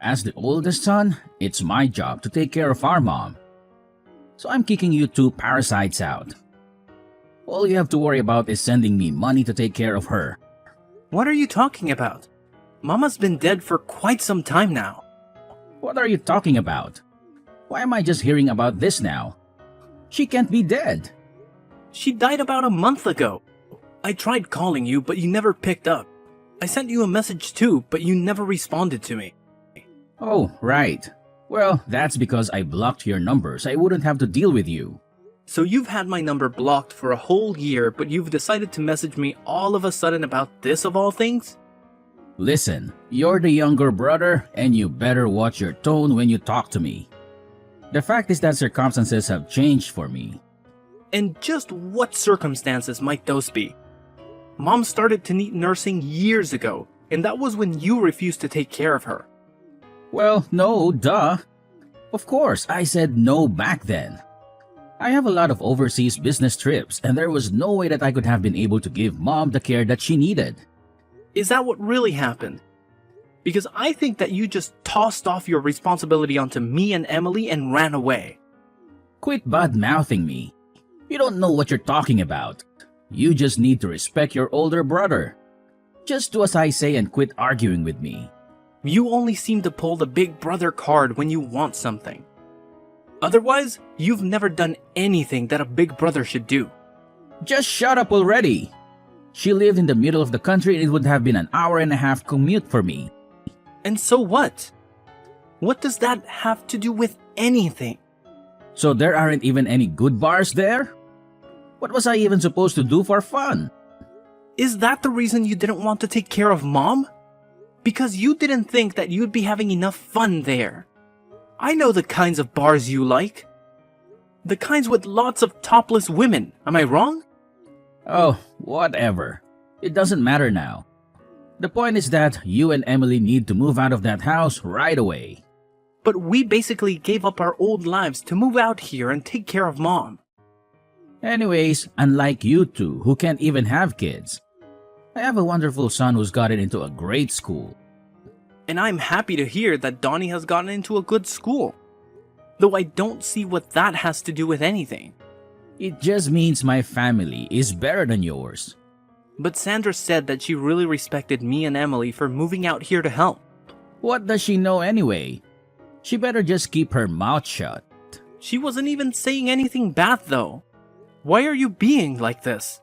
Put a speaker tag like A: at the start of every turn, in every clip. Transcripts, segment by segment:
A: as the oldest son, it's my job to take care of our mom. So I'm kicking you two parasites out. All you have to worry about is sending me money to take care of her.
B: What are you talking about? Mama's been dead for quite some time now.
A: What are you talking about? Why am I just hearing about this now? She can't be dead.
B: She died about a month ago. I tried calling you, but you never picked up. I sent you a message too, but you never responded to me.
A: Oh, right. Well, that's because I blocked your number so I wouldn't have to deal with you.
B: So you've had my number blocked for a whole year, but you've decided to message me all of a sudden about this of all things?
A: Listen, you're the younger brother and you better watch your tone when you talk to me. The fact is that circumstances have changed for me.
B: And just what circumstances might those be? Mom started to need nursing years ago, and that was when you refused to take care of her.
A: Well, no, duh. Of course, I said no back then. I have a lot of overseas business trips, and there was no way that I could have been able to give Mom the care that she needed.
B: Is that what really happened? Because I think that you just tossed off your responsibility onto me and Emily and ran away.
A: Quit bad-mouthing me. You don't know what you're talking about. You just need to respect your older brother. Just do as I say and quit arguing with me.
B: You only seem to pull the big brother card when you want something. Otherwise, you've never done anything that a big brother should do.
A: Just shut up already. She lived in the middle of the country and it would have been an hour-and-a-half commute for me.
B: And so what? What does that have to do with anything?
A: So there aren't even any good bars there? What was I even supposed to do for fun?
B: Is that the reason you didn't want to take care of Mom? Because you didn't think that you'd be having enough fun there. I know the kinds of bars you like. The kinds with lots of topless women, am I wrong?
A: Oh, whatever. It doesn't matter now. The point is that you and Emily need to move out of that house right away.
B: But we basically gave up our old lives to move out here and take care of Mom.
A: Anyways, unlike you two who can't even have kids, I have a wonderful son who's gotten into a great school.
B: And I'm happy to hear that Donnie has gotten into a good school. Though I don't see what that has to do with anything.
A: It just means my family is better than yours.
B: But Sandra said that she really respected me and Emily for moving out here to help.
A: What does she know anyway? She better just keep her mouth shut.
B: She wasn't even saying anything bad though. Why are you being like this?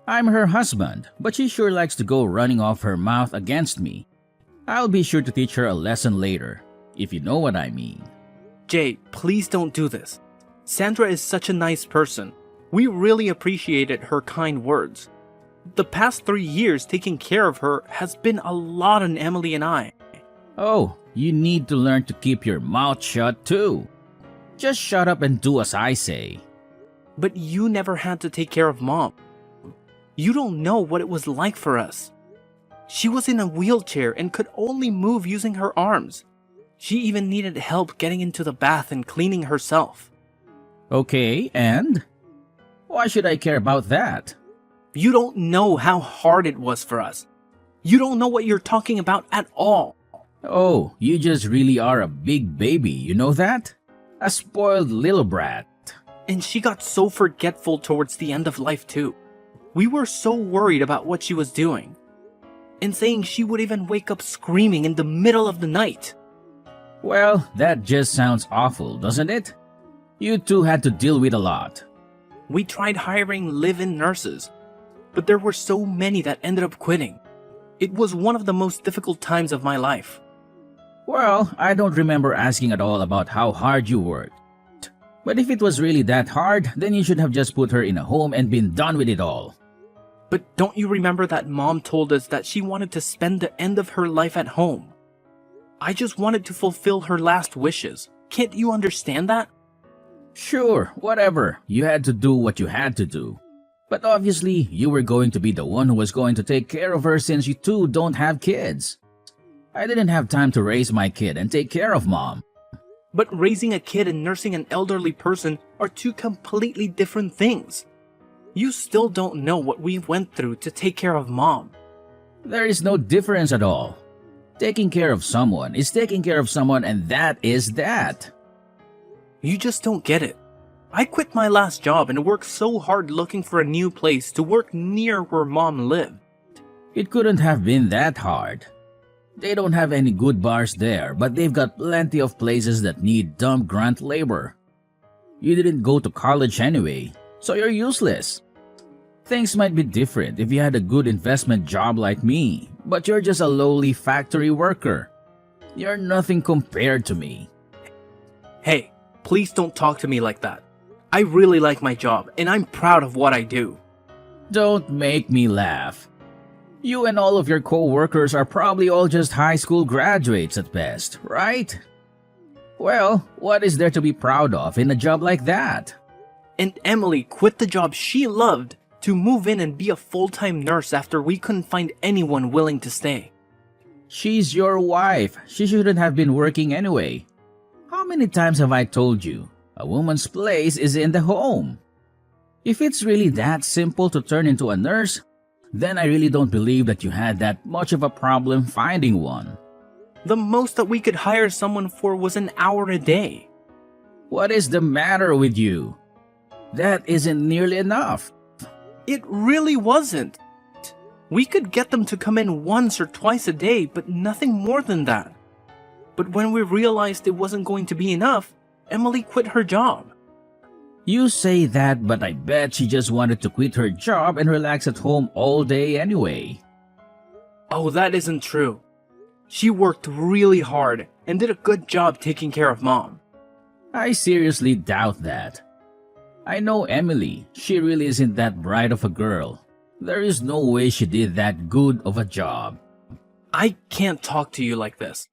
A: I'm her husband, but she sure likes to go running off her mouth against me. I'll be sure to teach her a lesson later, if you know what I mean.
B: Jay, please don't do this. Sandra is such a nice person. We really appreciated her kind words. The past 3 years taking care of her has been a lot on Emily and I.
A: Oh, you need to learn to keep your mouth shut too. Just shut up and do as I say.
B: But you never had to take care of Mom. You don't know what it was like for us. She was in a wheelchair and could only move using her arms. She even needed help getting into the bath and cleaning herself.
A: Okay, and? Why should I care about that?
B: You don't know how hard it was for us. You don't know what you're talking about at all.
A: Oh, you just really are a big baby, you know that? A spoiled little brat.
B: And she got so forgetful towards the end of life too. We were so worried about what she was doing. And saying she would even wake up screaming in the middle of the night.
A: Well, that just sounds awful, doesn't it? You two had to deal with a lot.
B: We tried hiring live-in nurses, but there were so many that ended up quitting. It was one of the most difficult times of my life.
A: Well, I don't remember asking at all about how hard you worked. But if it was really that hard, then you should have just put her in a home and been done with it all.
B: But don't you remember that Mom told us that she wanted to spend the end of her life at home? I just wanted to fulfill her last wishes. Can't you understand that?
A: Sure, whatever. You had to do what you had to do. But obviously, you were going to be the one who was going to take care of her since you two don't have kids. I didn't have time to raise my kid and take care of Mom.
B: But raising a kid and nursing an elderly person are two completely different things. You still don't know what we went through to take care of Mom.
A: There is no difference at all. Taking care of someone is taking care of someone, and that is that.
B: You just don't get it. I quit my last job and worked so hard looking for a new place to work near where Mom lived.
A: It couldn't have been that hard. They don't have any good bars there, but they've got plenty of places that need dumb grunt labor. You didn't go to college anyway, so you're useless. Things might be different if you had a good investment job like me, but you're just a lowly factory worker. You're nothing compared to me.
B: Hey, please don't talk to me like that. I really like my job and I'm proud of what I do.
A: Don't make me laugh. You and all of your co-workers are probably all just high school graduates at best, right? Well, what is there to be proud of in a job like that?
B: And Emily quit the job she loved to move in and be a full-time nurse after we couldn't find anyone willing to stay.
A: She's your wife. She shouldn't have been working anyway. How many times have I told you? A woman's place is in the home. If it's really that simple to turn into a nurse, then I really don't believe that you had that much of a problem finding one.
B: The most that we could hire someone for was an hour a day.
A: What is the matter with you? That isn't nearly enough.
B: It really wasn't. We could get them to come in once or twice a day, but nothing more than that. But when we realized it wasn't going to be enough, Emily quit her job.
A: You say that, but I bet she just wanted to quit her job and relax at home all day anyway.
B: Oh, that isn't true. She worked really hard and did a good job taking care of Mom.
A: I seriously doubt that. I know Emily. She really isn't that bright of a girl. There is no way she did that good of a job.
B: I can't talk to you like this.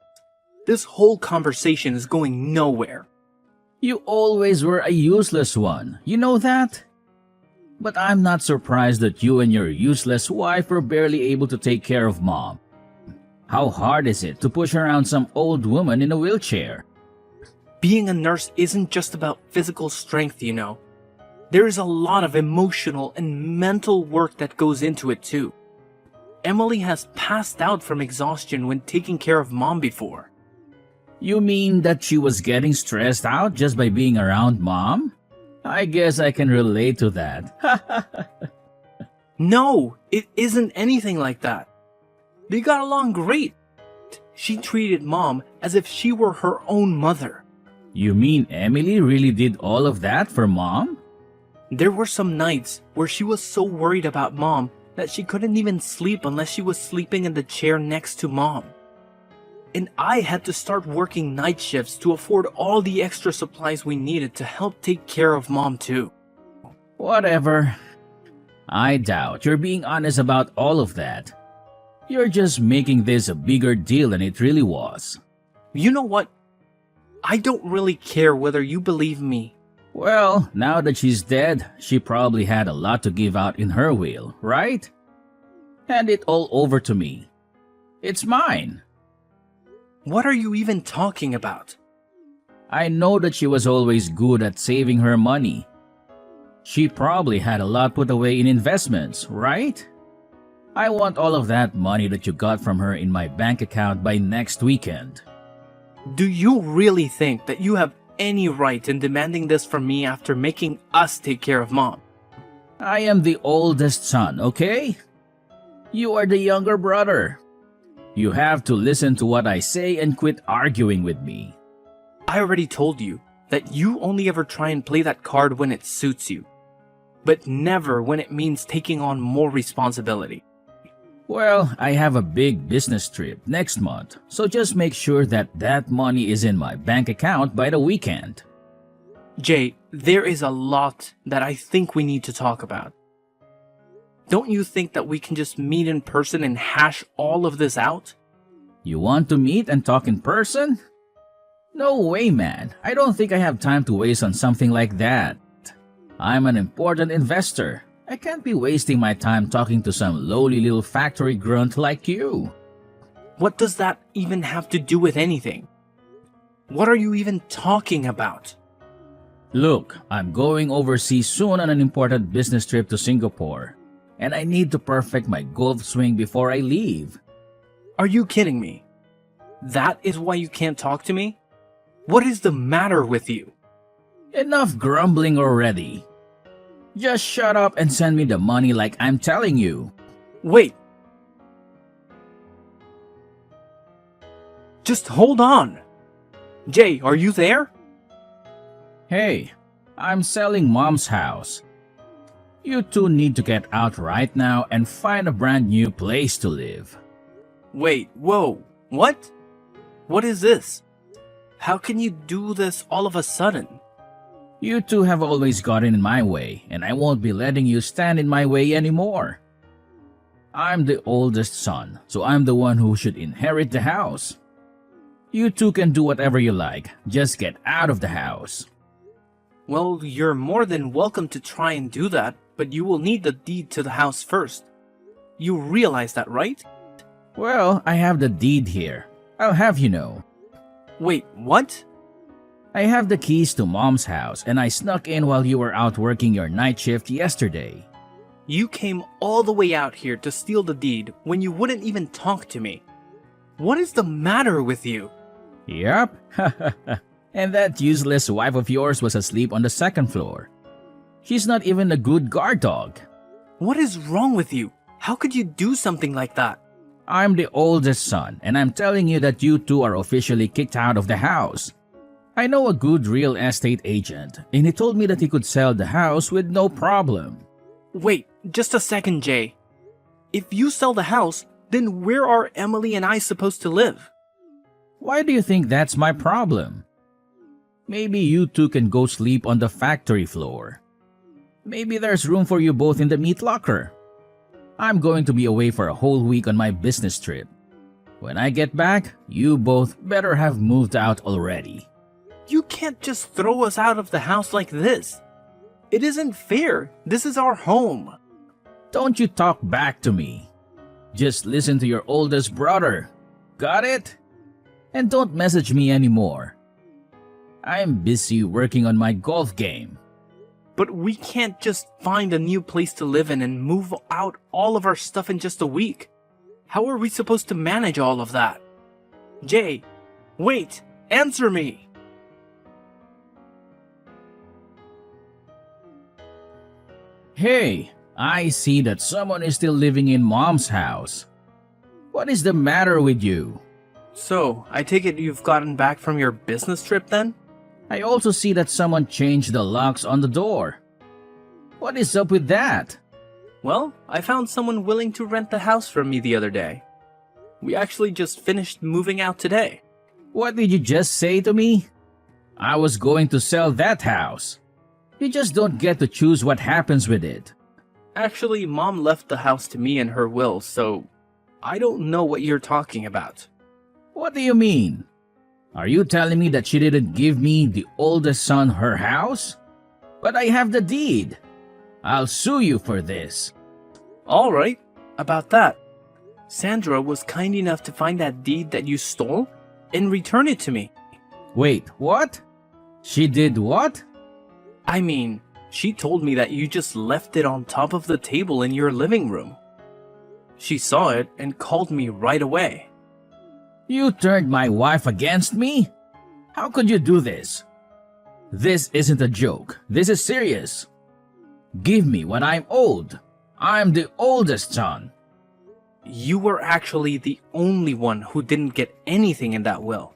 B: This whole conversation is going nowhere.
A: You always were a useless one, you know that? But I'm not surprised that you and your useless wife were barely able to take care of Mom. How hard is it to push around some old woman in a wheelchair?
B: Being a nurse isn't just about physical strength, you know. There is a lot of emotional and mental work that goes into it too. Emily has passed out from exhaustion when taking care of Mom before.
A: You mean that she was getting stressed out just by being around Mom? I guess I can relate to that.
B: No, it isn't anything like that. They got along great. She treated Mom as if she were her own mother.
A: You mean Emily really did all of that for Mom?
B: There were some nights where she was so worried about Mom that she couldn't even sleep unless she was sleeping in the chair next to Mom. And I had to start working night shifts to afford all the extra supplies we needed to help take care of Mom too.
A: Whatever. I doubt you're being honest about all of that. You're just making this a bigger deal than it really was.
B: You know what? I don't really care whether you believe me.
A: Well, now that she's dead, she probably had a lot to give out in her will, right? Hand it all over to me. It's mine.
B: What are you even talking about?
A: I know that she was always good at saving her money. She probably had a lot put away in investments, right? I want all of that money that you got from her in my bank account by next weekend.
B: Do you really think that you have any right in demanding this from me after making us take care of Mom?
A: I am the oldest son, okay? You are the younger brother. You have to listen to what I say and quit arguing with me.
B: I already told you that you only ever try and play that card when it suits you, but never when it means taking on more responsibility.
A: Well, I have a big business trip next month, so just make sure that that money is in my bank account by the weekend.
B: Jay, there is a lot that I think we need to talk about. Don't you think that we can just meet in person and hash all of this out?
A: You want to meet and talk in person? No way, man. I don't think I have time to waste on something like that. I'm an important investor. I can't be wasting my time talking to some lowly little factory grunt like you.
B: What does that even have to do with anything? What are you even talking about?
A: Look, I'm going overseas soon on an important business trip to Singapore, and I need to perfect my golf swing before I leave.
B: Are you kidding me? That is why you can't talk to me? What is the matter with you?
A: Enough grumbling already. Just shut up and send me the money like I'm telling you.
B: Wait. Just hold on. Jay, are you there?
A: Hey, I'm selling Mom's house. You two need to get out right now and find a brand new place to live.
B: Wait, whoa, what? What is this? How can you do this all of a sudden?
A: You two have always gotten in my way, and I won't be letting you stand in my way anymore. I'm the oldest son, so I'm the one who should inherit the house. You two can do whatever you like, just get out of the house.
B: Well, you're more than welcome to try and do that, but you will need the deed to the house first. You realize that, right?
A: Well, I have the deed here. I'll have you know.
B: Wait, what?
A: I have the keys to Mom's house, and I snuck in while you were out working your night shift yesterday.
B: You came all the way out here to steal the deed when you wouldn't even talk to me. What is the matter with you?
A: Yup. And that useless wife of yours was asleep on the second floor. She's not even a good guard dog.
B: What is wrong with you? How could you do something like that?
A: I'm the oldest son, and I'm telling you that you two are officially kicked out of the house. I know a good real estate agent, and he told me that he could sell the house with no problem.
B: Wait, just a second, Jay. If you sell the house, then where are Emily and I supposed to live?
A: Why do you think that's my problem? Maybe you two can go sleep on the factory floor. Maybe there's room for you both in the meat locker. I'm going to be away for a whole week on my business trip. When I get back, you both better have moved out already.
B: You can't just throw us out of the house like this. It isn't fair. This is our home.
A: Don't you talk back to me. Just listen to your oldest brother. Got it? And don't message me anymore. I'm busy working on my golf game.
B: But we can't just find a new place to live in and move out all of our stuff in just a week. How are we supposed to manage all of that? Jay, wait, answer me.
A: Hey, I see that someone is still living in Mom's house. What is the matter with you?
B: So, I take it you've gotten back from your business trip then?
A: I also see that someone changed the locks on the door. What is up with that?
B: Well, I found someone willing to rent the house from me the other day. We actually just finished moving out today.
A: What did you just say to me? I was going to sell that house. You just don't get to choose what happens with it.
B: Actually, Mom left the house to me in her will, so I don't know what you're talking about.
A: What do you mean? Are you telling me that she didn't give me, the oldest son, her house? But I have the deed. I'll sue you for this.
B: Alright, about that. Sandra was kind enough to find that deed that you stole and return it to me.
A: Wait, what? She did what?
B: I mean, she told me that you just left it on top of the table in your living room. She saw it and called me right away.
A: You turned my wife against me? How could you do this? This isn't a joke. This is serious. Give me what I'm owed. I'm the oldest son.
B: You were actually the only one who didn't get anything in that will.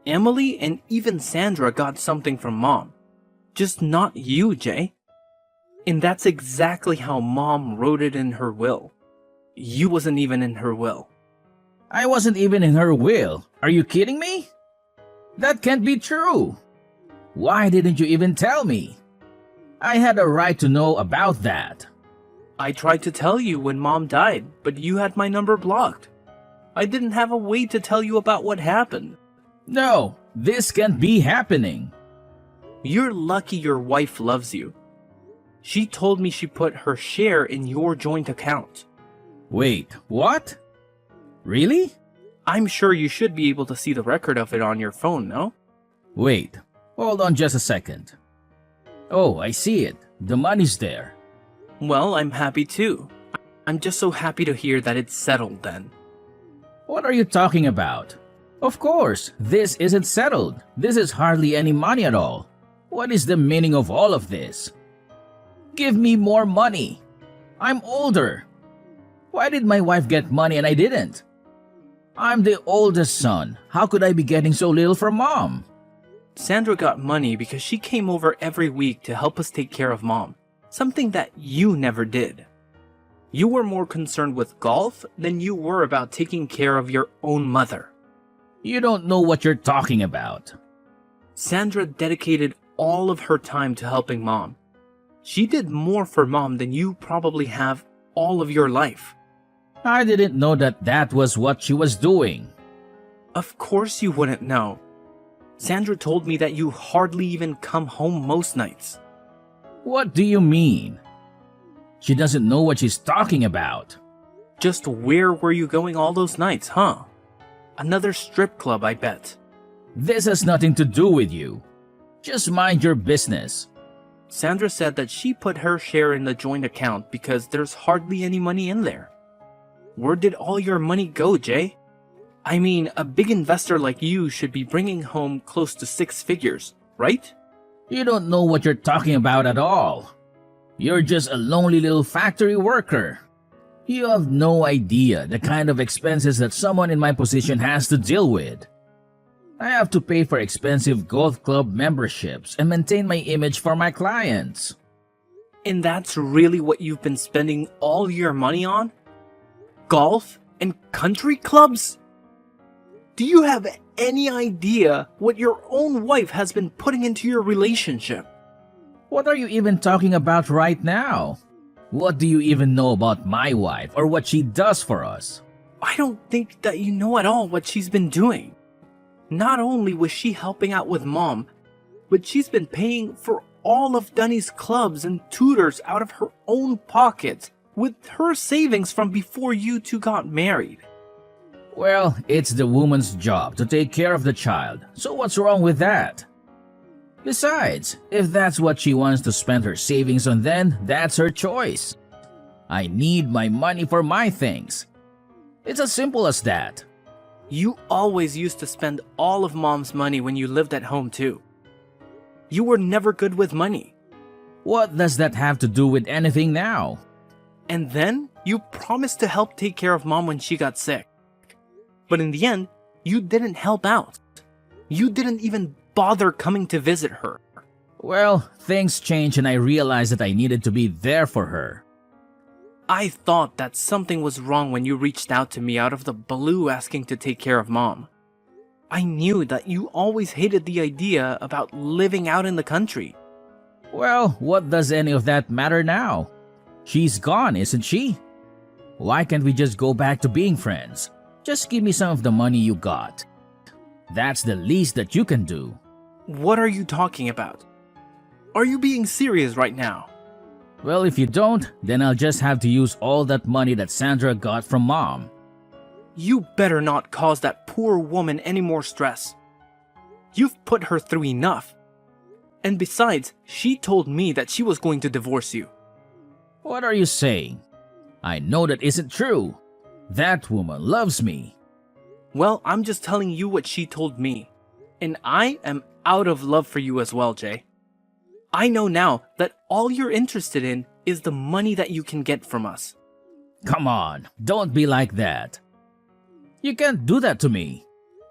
B: Emily and even Sandra got something from Mom. Just not you, Jay. And that's exactly how Mom wrote it in her will. You wasn't even in her will.
A: I wasn't even in her will. Are you kidding me? That can't be true. Why didn't you even tell me? I had a right to know about that.
B: I tried to tell you when Mom died, but you had my number blocked. I didn't have a way to tell you about what happened.
A: No, this can't be happening.
B: You're lucky your wife loves you. She told me she put her share in your joint account.
A: Wait, what? Really?
B: I'm sure you should be able to see the record of it on your phone, no?
A: Wait, hold on just a second. Oh, I see it. The money's there.
B: Well, I'm happy too. I'm just so happy to hear that it's settled then.
A: What are you talking about? Of course, this isn't settled. This is hardly any money at all. What is the meaning of all of this? Give me more money. I'm older. Why did my wife get money and I didn't? I'm the oldest son. How could I be getting so little from mom?
B: Sandra got money because she came over every week to help us take care of mom, something that you never did. You were more concerned with golf than you were about taking care of your own mother.
A: You don't know what you're talking about.
B: Sandra dedicated all of her time to helping mom. She did more for mom than you probably have all of your life.
A: I didn't know that was what she was doing.
B: Of course you wouldn't know. Sandra told me that you hardly even come home most nights.
A: What do you mean? She doesn't know what she's talking about.
B: Just where were you going all those nights, huh? Another strip club, I bet.
A: This has nothing to do with you. Just mind your business.
B: Sandra said that she put her share in the joint account because there's hardly any money in there. Where did all your money go, Jay? I mean, a big investor like you should be bringing home close to 6 figures, right?
A: You don't know what you're talking about at all. You're just a lonely little factory worker. You have no idea the kind of expenses that someone in my position has to deal with. I have to pay for expensive golf club memberships and maintain my image for my clients.
B: And that's really what you've been spending all your money on? Golf and country clubs? Do you have any idea what your own wife has been putting into your relationship?
A: What are you even talking about right now? What do you even know about my wife or what she does for us?
B: I don't think that you know at all what she's been doing. Not only was she helping out with mom, but she's been paying for all of Dunny's clubs and tutors out of her own pocket with her savings from before you two got married.
A: Well, it's the woman's job to take care of the child, so what's wrong with that? Besides, if that's what she wants to spend her savings on, then that's her choice. I need my money for my things. It's as simple as that.
B: You always used to spend all of mom's money when you lived at home too. You were never good with money.
A: What does that have to do with anything now?
B: And then you promised to help take care of mom when she got sick. But in the end, you didn't help out. You didn't even bother coming to visit her.
A: Well, things changed and I realized that I needed to be there for her.
B: I thought that something was wrong when you reached out to me out of the blue asking to take care of mom. I knew that you always hated the idea about living out in the country.
A: Well, what does any of that matter now? She's gone, isn't she? Why can't we just go back to being friends? Just give me some of the money you got. That's the least that you can do.
B: What are you talking about? Are you being serious right now?
A: Well, if you don't, then I'll just have to use all that money that Sandra got from mom.
B: You better not cause that poor woman any more stress. You've put her through enough. And besides, she told me that she was going to divorce you.
A: What are you saying? I know that isn't true. That woman loves me.
B: Well, I'm just telling you what she told me. And I am out of love for you as well, Jay. I know now that all you're interested in is the money that you can get from us.
A: Come on, don't be like that. You can't do that to me.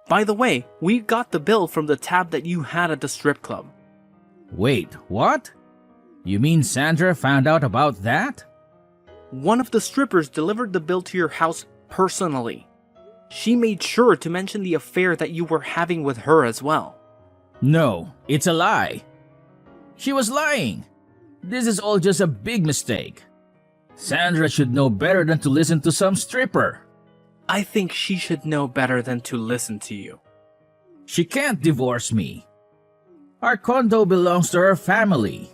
B: By the way, we got the bill from the tab that you had at the strip club.
A: Wait, what? You mean Sandra found out about that?
B: One of the strippers delivered the bill to your house personally. She made sure to mention the affair that you were having with her as well.
A: No, it's a lie. She was lying. This is all just a big mistake. Sandra should know better than to listen to some stripper.
B: I think she should know better than to listen to you.
A: She can't divorce me. Our condo belongs to her family.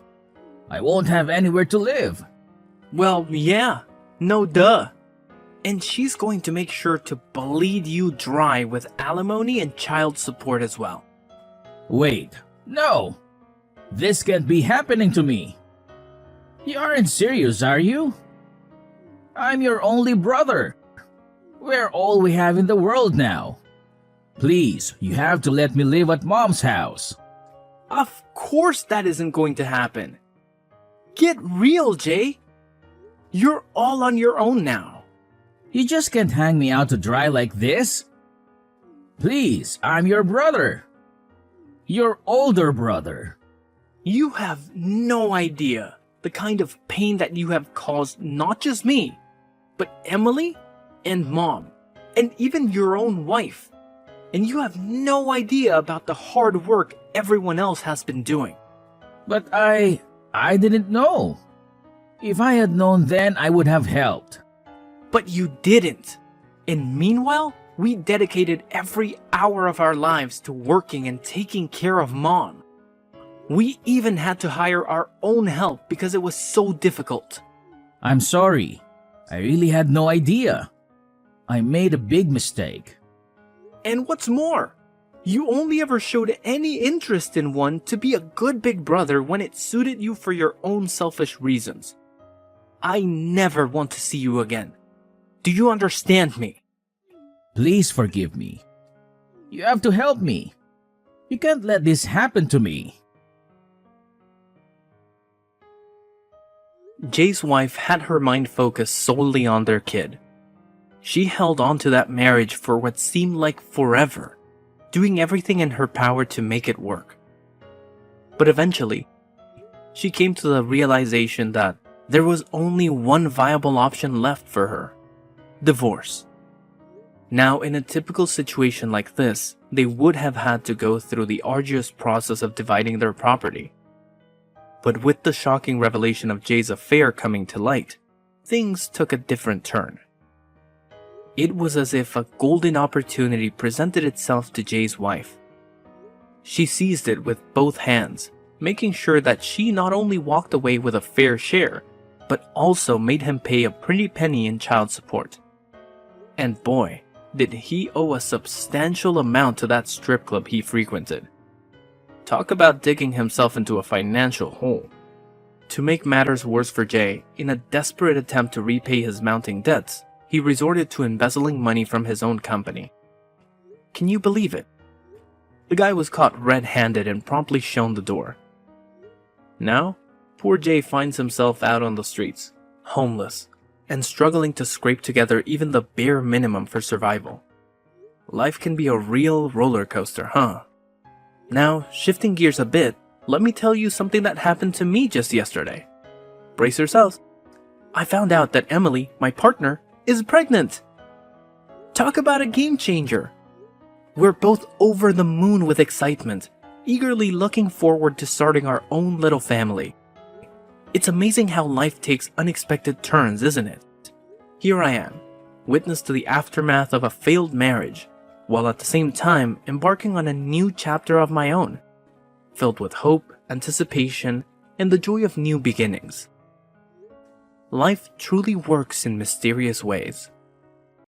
A: I won't have anywhere to live.
B: Well, yeah, no duh. And she's going to make sure to bleed you dry with alimony and child support as well.
A: Wait, no. This can't be happening to me. You aren't serious, are you? I'm your only brother. We're all we have in the world now. Please, you have to let me live at Mom's house.
B: Of course that isn't going to happen. Get real, Jay. You're all on your own now.
A: You just can't hang me out to dry like this. Please, I'm your brother. Your older brother.
B: You have no idea the kind of pain that you have caused not just me, but Emily and Mom, and even your own wife. And you have no idea about the hard work everyone else has been doing.
A: But I didn't know. If I had known then, I would have helped.
B: But you didn't. And meanwhile, we dedicated every hour of our lives to working and taking care of Mom. We even had to hire our own help because it was so difficult.
A: I'm sorry. I really had no idea. I made a big mistake.
B: And what's more, you only ever showed any interest in one to be a good big brother when it suited you for your own selfish reasons. I never want to see you again. Do you understand me?
A: Please forgive me. You have to help me. You can't let this happen to me.
B: Jay's wife had her mind focused solely on their kid. She held on to that marriage for what seemed like forever, doing everything in her power to make it work. But eventually, she came to the realization that there was only one viable option left for her: divorce. Now, in a typical situation like this, they would have had to go through the arduous process of dividing their property. But with the shocking revelation of Jay's affair coming to light, things took a different turn. It was as if a golden opportunity presented itself to Jay's wife. She seized it with both hands, making sure that she not only walked away with a fair share, but also made him pay a pretty penny in child support. And boy, did he owe a substantial amount to that strip club he frequented. Talk about digging himself into a financial hole. To make matters worse for Jay, in a desperate attempt to repay his mounting debts, he resorted to embezzling money from his own company. Can you believe it? The guy was caught red-handed and promptly shown the door. Now, poor Jay finds himself out on the streets, homeless, and struggling to scrape together even the bare minimum for survival. Life can be a real roller coaster, huh? Now, shifting gears a bit, let me tell you something that happened to me just yesterday. Brace yourselves. I found out that Emily, my partner, is pregnant. Talk about a game changer. We're both over the moon with excitement, eagerly looking forward to starting our own little family. It's amazing how life takes unexpected turns, isn't it? Here I am, witness to the aftermath of a failed marriage, while at the same time embarking on a new chapter of my own, filled with hope, anticipation, and the joy of new beginnings. Life truly works in mysterious ways.